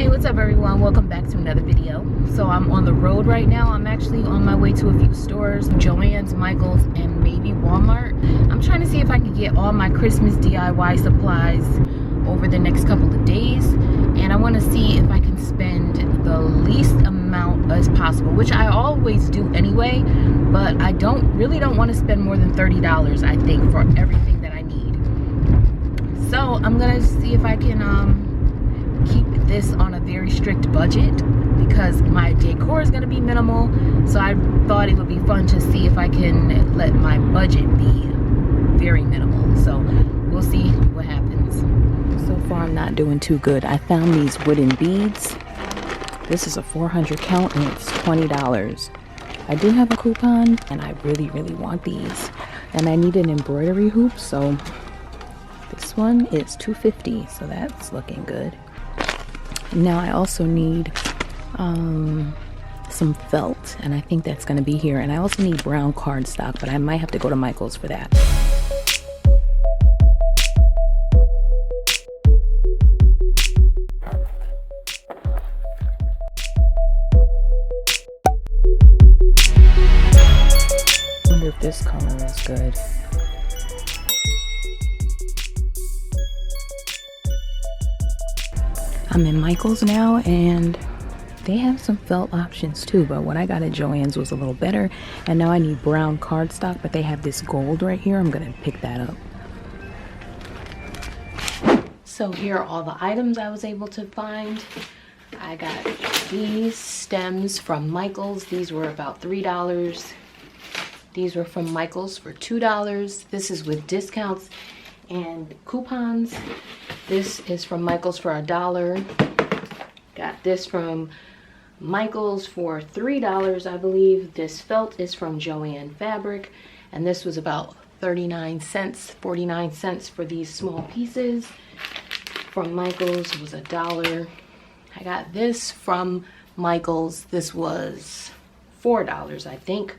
Hey, what's up everyone? Welcome back to another video. So I'm on the road right now. I'm actually on my way to a few stores, Joann's, Michael's, and maybe Walmart. I'm trying to see if I can get all my Christmas DIY supplies over the next couple of days, and I want to see if I can spend the least amount as possible, which I always do anyway, but I really don't want to spend more than $30, I think, for everything that I need. So I'm gonna see if I can keep this on a very strict budget because my decor is going to be minimal, so I thought it would be fun to see if I can let my budget be very minimal. So we'll see what happens. So far I'm not doing too good. I found these wooden beads. This is a 400 count and it's $20. I do have a coupon and I really want these, and I need an embroidery hoop, so this one is $2.50, so that's looking good. Now I also need some felt, and I think that's going to be here, and I also need brown cardstock, but I might have to go to Michael's for that. I wonder if this color is good. I'm in Michael's now, and they have some felt options too, but what I got at Joann's was a little better. And now I need brown cardstock, but they have this gold right here. I'm gonna pick that up. So here are all the items I was able to find. I got these stems from Michael's. These were about $3. These were from Michael's for $2. This is with discounts and coupons. This is from Michael's for $1. Got this from Michael's for $3, I believe. This felt is from Joann Fabric, and this was about 39 cents, 49 cents for these small pieces. From Michael's was $1. I got this from Michael's. This was $4, I think,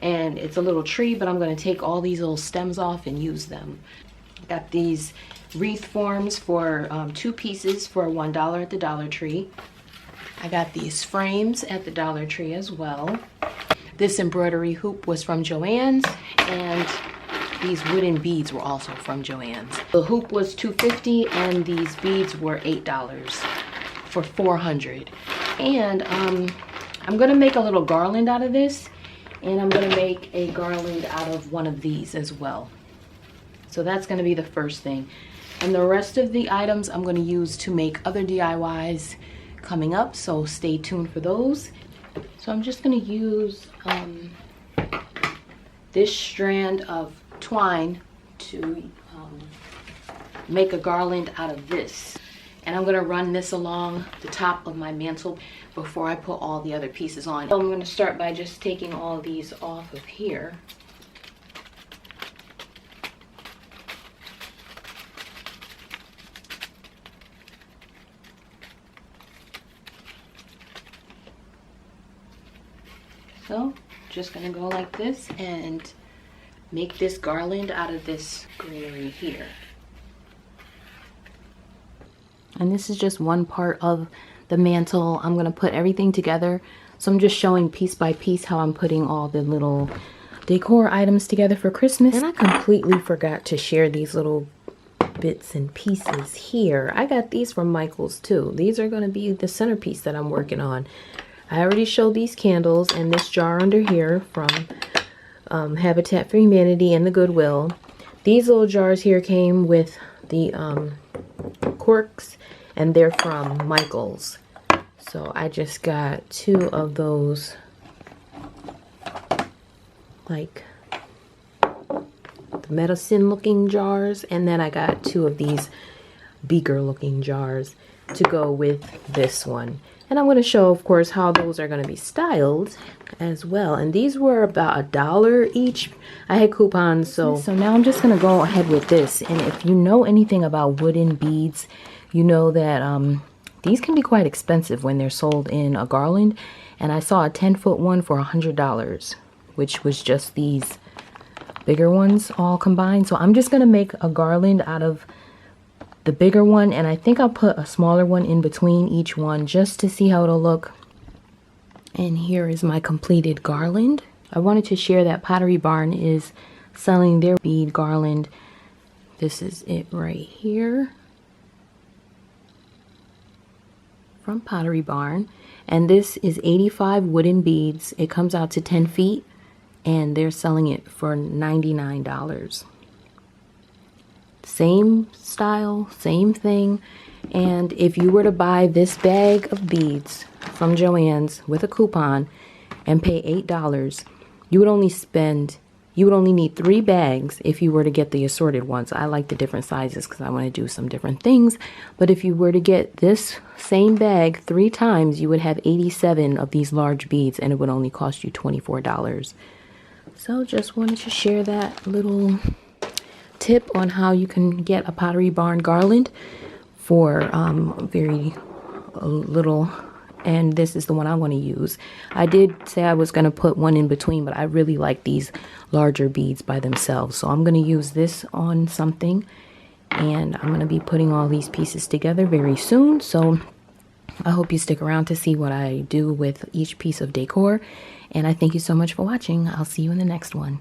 and it's a little tree, but I'm going to take all these little stems off and use them. Got these wreath forms for 2 pieces for $1 at the Dollar Tree. I got these frames at the Dollar Tree as well. This embroidery hoop was from Joann's, and these wooden beads were also from Joann's. The hoop was $2.50 and these beads were $8 for 400. And I'm gonna make a little garland out of this, and I'm gonna make a garland out of one of these as well. So that's gonna be the first thing. And the rest of the items I'm going to use to make other DIYs coming up, so stay tuned for those. So I'm just going to use this strand of twine to make a garland out of this. And I'm going to run this along the top of my mantle before I put all the other pieces on. So I'm going to start by just taking all these off of here. So, just gonna go like this and make this garland out of this greenery here. And this is just one part of the mantle. I'm gonna put everything together. So I'm just showing piece by piece how I'm putting all the little decor items together for Christmas. And I completely forgot to share these little bits and pieces here. I got these from Michael's too. These are gonna be the centerpiece that I'm working on. I already showed these candles and this jar under here from Habitat for Humanity and the Goodwill. These little jars here came with the corks, and they're from Michael's. So I just got 2 of those, like the medicine looking jars, and then I got 2 of these beaker looking jars to go with this one. And I'm going to show, of course, how those are going to be styled as well. And these were about $1 each. I had coupons, so now I'm just going to go ahead with this. And if you know anything about wooden beads, you know that these can be quite expensive when they're sold in a garland. And I saw a 10-foot one for $100, which was just these bigger ones all combined. So I'm just going to make a garland out of the bigger one, and I think I'll put a smaller one in between each one just to see how it'll look. And here is my completed garland. I wanted to share that Pottery Barn is selling their bead garland. This is it right here from Pottery Barn, and this is 85 wooden beads. It comes out to 10 feet and they're selling it for $99. Same style, same thing. And if you were to buy this bag of beads from Joann's with a coupon and pay $8, you would only need 3 bags if you were to get the assorted ones. I like the different sizes because I want to do some different things. But if you were to get this same bag 3 times, you would have 87 of these large beads and it would only cost you $24. So just wanted to share that little tip on how you can get a Pottery Barn garland for very little. And this is the one I want to use. I did say I was going to put one in between, but I really like these larger beads by themselves. So I'm going to use this on something. And I'm going to be putting all these pieces together very soon. So I hope you stick around to see what I do with each piece of decor. And I thank you so much for watching. I'll see you in the next one.